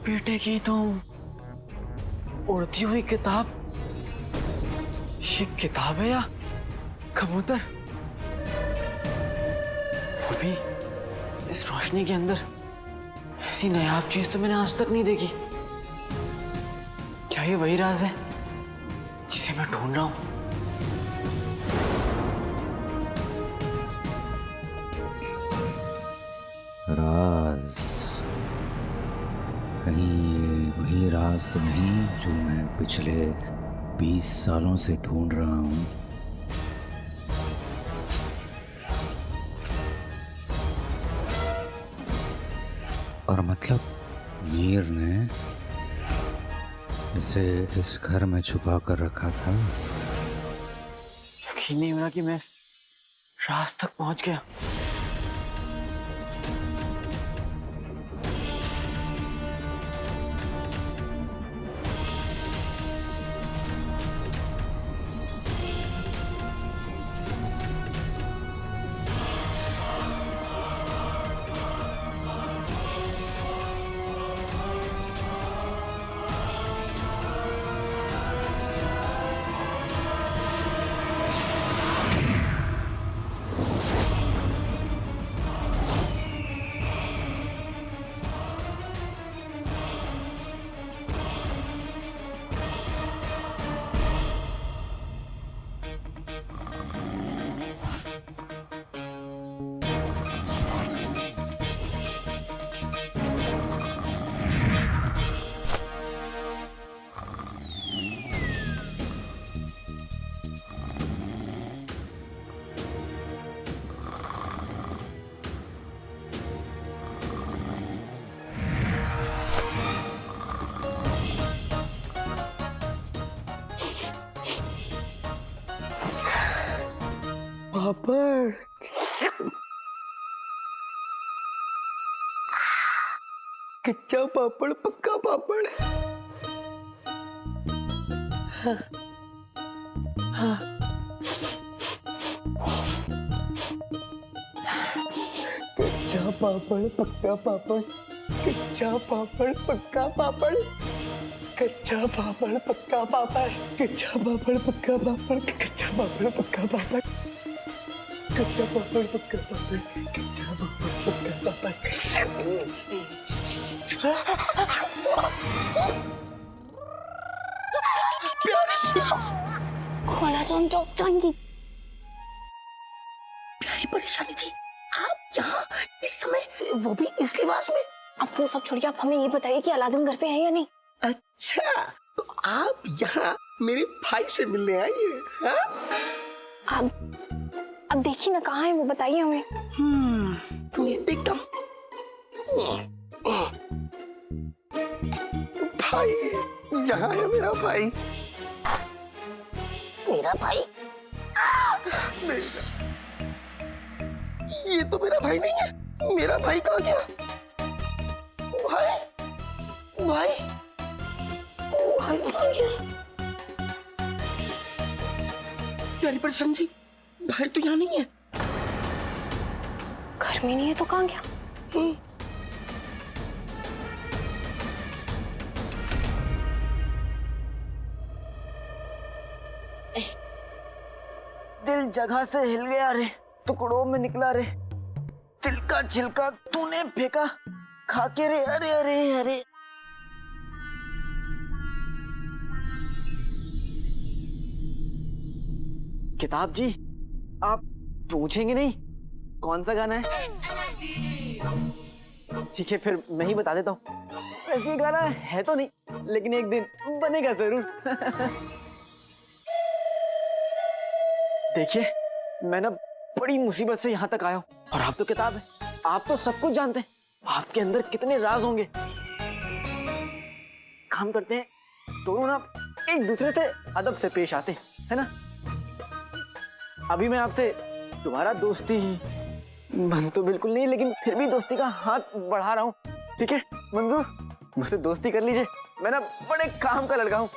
बेटे की तुम उड़ती हुई किताब, ये किताब है या कबूतर? वो भी इस रोशनी के अंदर। ऐसी नायाब चीज तो मैंने आज तक नहीं देखी। क्या ये वही राज है जिसे मैं ढूंढ रहा हूं? राज, कहीं ये वही राज तो नहीं जो मैं पिछले 20 सालों से ढूंढ रहा हूं? और मतलब मीर ने इसे इस घर में छुपा कर रखा था। यकीन नहीं हो रहा कि मैं राज तक पहुंच गया। पापड़, कच्चा पापड़ पक्का पापड़। हाँ, हाँ। कच्चा पापड़ पक्का पापड़, कच्चा पापड़ पक्का पापड़, कच्चा पापड़ पक्का पापड़, कच्चा पापड़ पक्का पापड़, कच्चा पापड़ पक्का पापड़, कच्चा पापड़ पक्का पापड़, कच्चा पापड़ पक्का पापड़। खोला जान चौक जाएंगी। प्यारी परेशानी जी, आप यहाँ इस समय, वो भी इस लिबास में? अब वो सब छोड़िए, आप हमें ये बताइए कि अलादीन घर पे है या नहीं? अच्छा, तो आप यहाँ मेरे भाई से मिलने आई हैं? हाँ? अब देखिए ना कहाँ है वो, बताइए हमें। देखता हूँ। भाई, यहाँ है मेरा भाई। मेरा भाई? ये तो मेरा भाई नहीं है। मेरा भाई कहाँ गया? भाई, भाई, भाई कहाँ गया? प्यारी परेशान जी, भाई तो यहाँ नहीं है। घर में नहीं है तो कहाँ गया? दिल जगह से हिल गया रे, टुकड़ों में निकला रे, दिल का छिलका तूने फेंका खा के रे। अरे अरे अरे, किताब जी, आप पूछेंगे नहीं कौन सा गाना है? ठीक है, फिर मैं ही बता देता हूँ। वैसे ये गाना है तो नहीं, लेकिन एक दिन बनेगा जरूर। देखिए, मैं ना बड़ी मुसीबत से यहाँ तक आया हूँ, और आप तो किताब है, आप तो सब कुछ जानते हैं। आपके अंदर कितने राज होंगे। काम करते हैं दोनों ना, एक दूसरे से अदब से पेश आते हैं, है ना? अभी मैं आपसे दोबारा दोस्ती, मन तो बिल्कुल नहीं, लेकिन फिर भी दोस्ती का हाथ बढ़ा रहा हूँ। ठीक है मंजूर, मुझसे दोस्ती कर लीजिए। मैं ना बड़े काम का लड़का हूँ।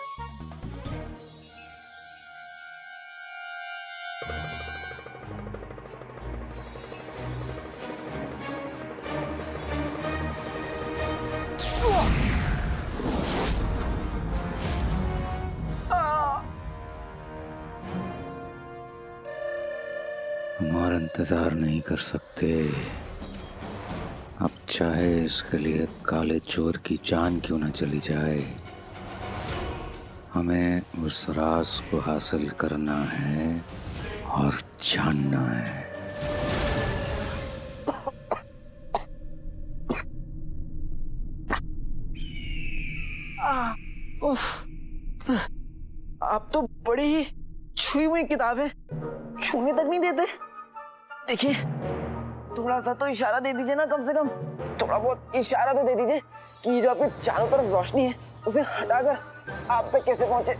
इंतजार नहीं कर सकते। अब चाहे इसके लिए काले चोर की जान क्यों ना चली जाए, हमें उस राज को हासिल करना है और जानना है। आप तो बड़ी ही छुई हुई किताब है, छूने तक नहीं देते। देखिए, थोड़ा सा तो इशारा दे दीजिए ना, कम से कम थोड़ा बहुत इशारा तो दे दीजिए कि ये जो आपके चारों तरफ रोशनी है उसे हटाकर आप तक कैसे पहुंचे।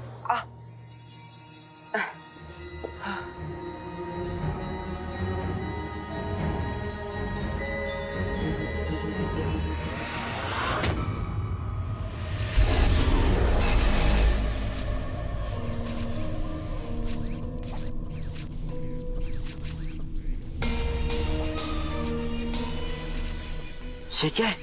ये क्या है?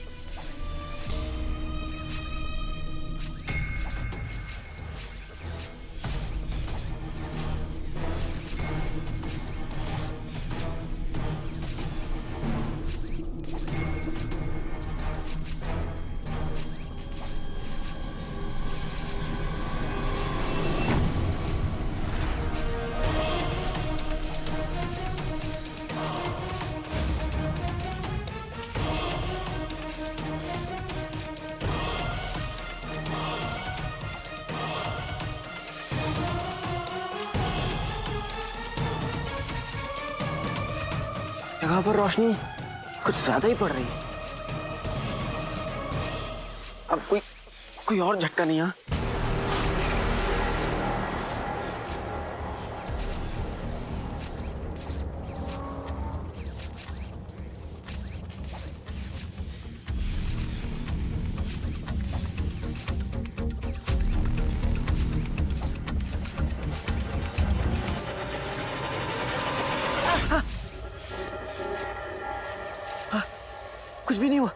जगह पर रोशनी कुछ ज्यादा ही पड़ रही है। अब कोई और झटका नहीं। हाँ, कुछ भी नहीं हुआ।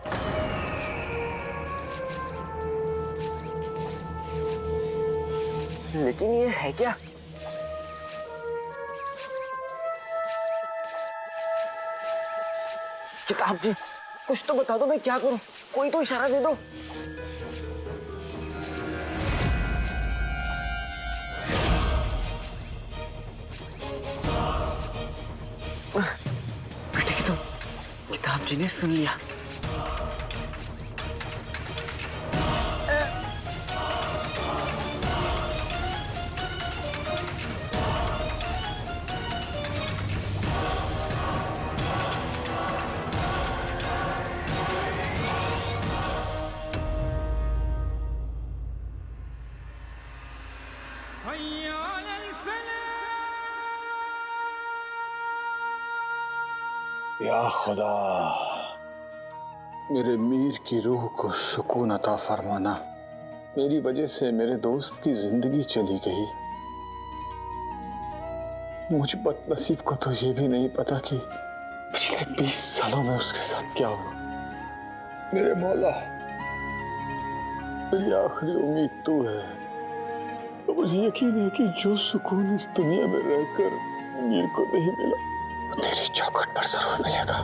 लेकिन ये है क्या? किताब जी, कुछ तो बता दो, मैं क्या करूं? कोई तो इशारा दे दो। बेटे की तो किताब जी ने सुन लिया। या खुदा, मेरे मीर की रूह को सुकून अता फरमाना। मेरी वजह से मेरे दोस्त की जिंदगी चली गई। मुझ बदनसीब को तो ये भी नहीं पता कि पिछले 20 सालों में उसके साथ क्या हुआ। मेरे मौला, मेरी आखिरी उम्मीद तू है। तो मुझे यकीन है कि जो सुकून इस दुनिया में रहकर मीर को नहीं मिला, वो तेरी चौखट पर जरूर मिलेगा।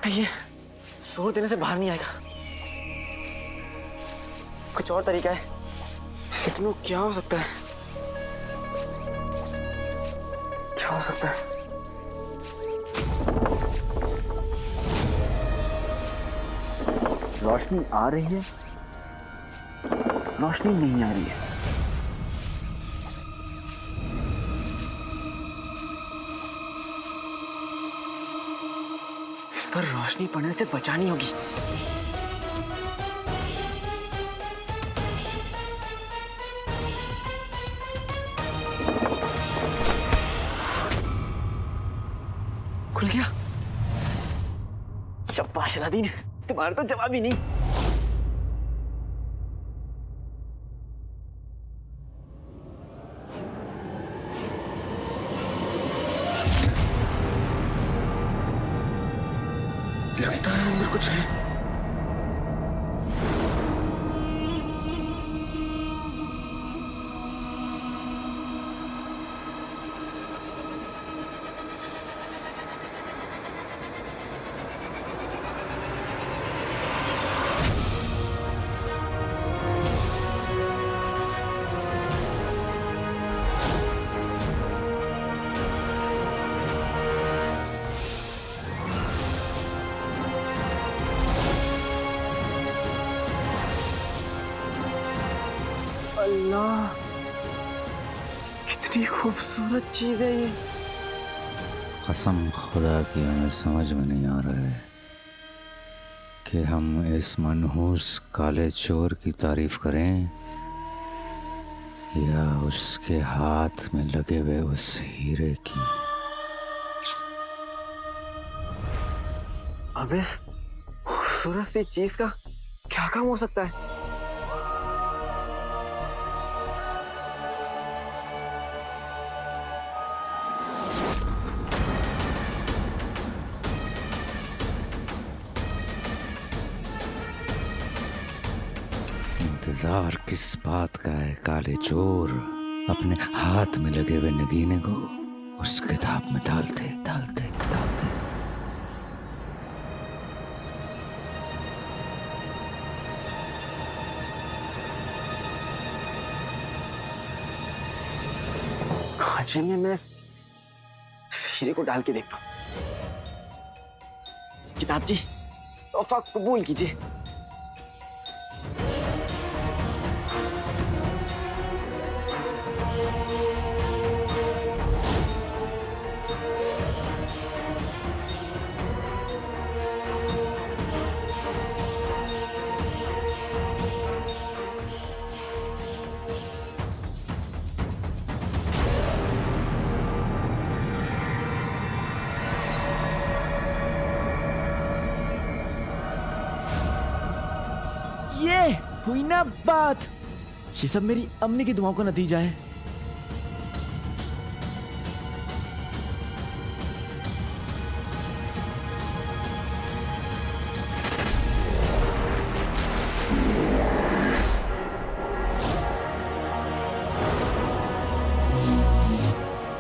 ये जोर देने से बाहर नहीं आएगा। कुछ और तरीका है, लेकिन वो क्या हो सकता है? क्या हो सकता है? रोशनी आ रही है, रोशनी नहीं आ रही है। इस पर रोशनी पड़ने से बचानी होगी। खुल गया। शाबाश अलादीन, तुम्हारा तो जवाब ही नहीं। लगता है अंदर कुछ है। अल्लाह, कितनी खूबसूरत चीज है ये। कसम खुदा की हमें समझ में नहीं आ रहा है कि हम इस मनहूस काले चोर की तारीफ करें या उसके हाथ में लगे हुए उस हीरे की। अब इस खूबसूरत सी चीज का क्या काम हो सकता है? इंतजार किस बात का है काले चोर? अपने हाथ में लगे हुए नगीने को उस किताब में डालते डालते डालते। खांचे में मैं हीरे को डाल के देखता हूँ। किताब जी, तोहफा कबूल कीजिए। ये हुई ना बात। ये सब मेरी अम्मी की दुआओं का नतीजा है।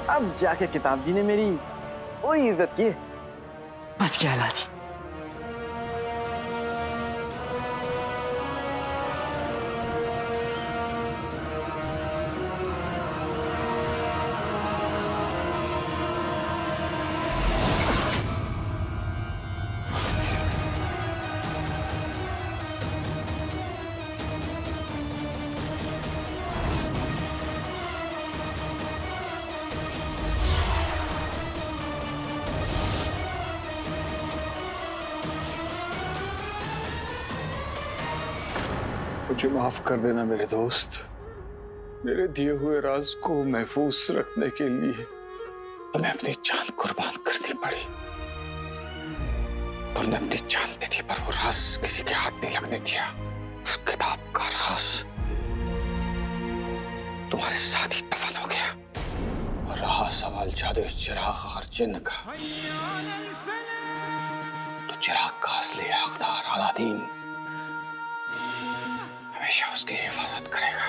अब जाके किताब जी ने मेरी पूरी इज्जत की। बच गया अलादीन। मुझे माफ कर देना मेरे दोस्त। मेरे दिए हुए राज को महफूज रखने के लिए हमें अपनी जान कुर्बान करनी पड़ी। तुमने अपनी जान दे दी पर वो राज किसी के हाथ नहीं लगने दिया। उस किताब का राज तुम्हारे साथ ही दफन हो गया। और रहा सवाल जादू चिराग और जिन्न का, तो चिराग का असली हकदार अलादीन हमेशा उसकी हिफाजत करेगा।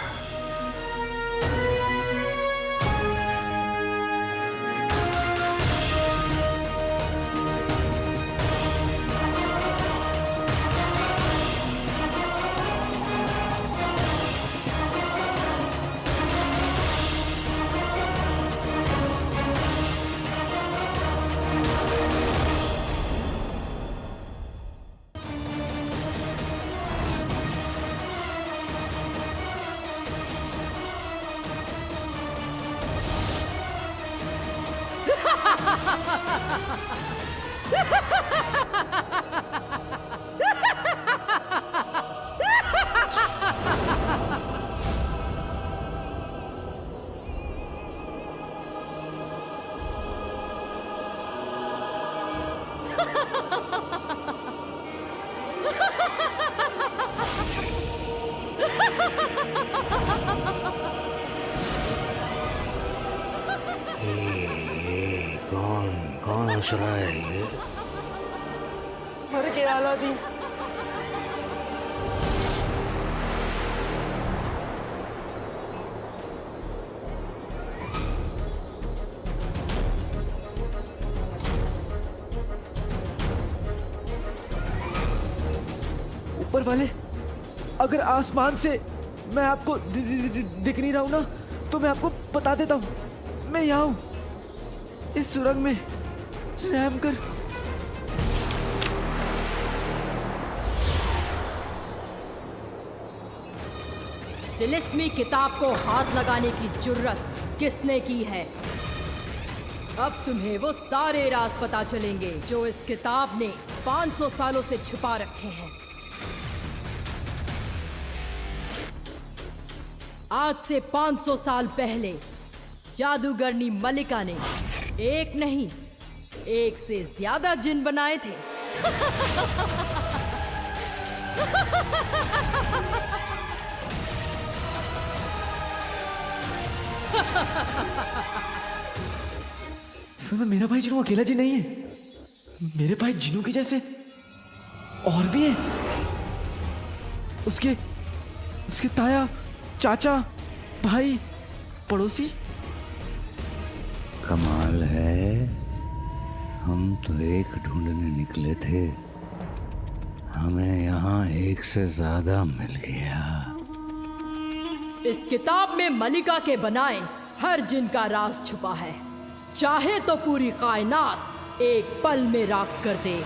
कौन हंस रहा है ये? मर गया अलादीन। ऊपर वाले, अगर आसमान से मैं आपको दिख नहीं रहा हूं ना, तो मैं आपको बता देता हूं। मैं यहाँ हूं, इस सुरंग में। रहम कर। तिलिस्मी किताब को हाथ लगाने की जुर्रत किसने की है? अब तुम्हें वो सारे राज पता चलेंगे जो इस किताब ने 500 सालों से छुपा रखे हैं। आज से 500 साल पहले जादूगरनी मलिका ने एक नहीं, एक से ज्यादा जिन बनाए थे। मेरा भाई जिनू अकेला जिन नहीं है, मेरे भाई जिनू के जैसे और भी हैं। उसके ताया, चाचा, भाई, पड़ोसी। कमाल है, हम तो एक ढूंढने निकले थे, हमें यहाँ एक से ज्यादा मिल गया। इस किताब में मलिका के बनाए हर जिन का राज छुपा है। चाहे तो पूरी कायनात एक पल में राख कर दे।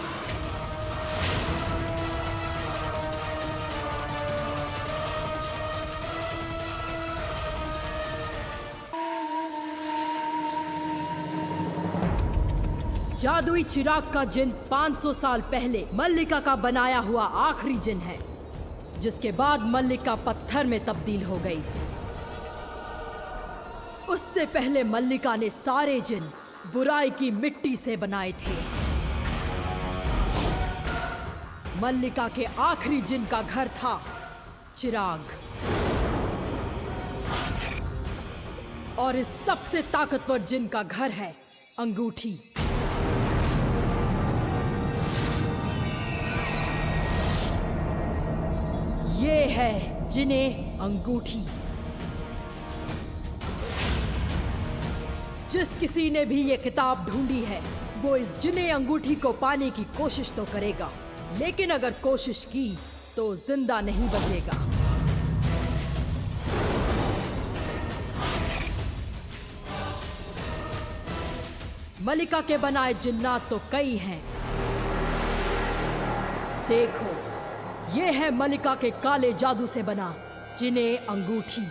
जादुई चिराग का जिन 500 साल पहले मल्लिका का बनाया हुआ आखिरी जिन है, जिसके बाद मल्लिका पत्थर में तब्दील हो गई। उससे पहले मल्लिका ने सारे जिन बुराई की मिट्टी से बनाए थे। मल्लिका के आखिरी जिन का घर था चिराग, और इस सबसे ताकतवर जिन का घर है अंगूठी। ये है जिने अंगूठी। जिस किसी ने भी ये किताब ढूंढी है, वो इस जिने अंगूठी को पाने की कोशिश तो करेगा, लेकिन अगर कोशिश की तो जिंदा नहीं बचेगा। मलिका के बनाए जिन्नात तो कई हैं। देखो, ये है मलिका के काले जादू से बना जिने अंगूठी।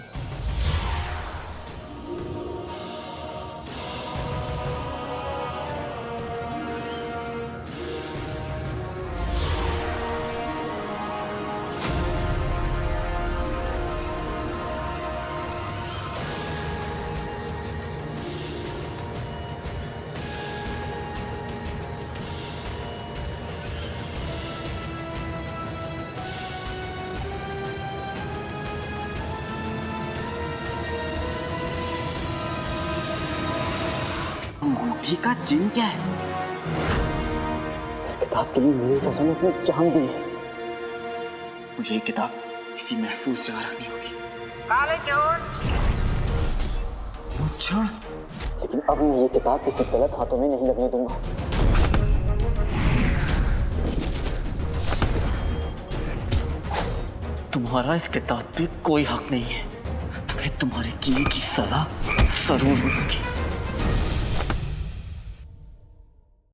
अंगूठी का जिन क्या है? इस किताब के लिए मेरे चाचा ने अपनी जान दी है। मुझे ये किताब किसी महफूज जगह रखनी होगी। काले चोर! अच्छा, लेकिन अब मैं ये किताब किसी गलत हाथों में नहीं लगने दूंगा। तुम्हारा इस किताब पे कोई हक नहीं है। तुम्हें तुम्हारे किए की सजा जरूर मिलेगी।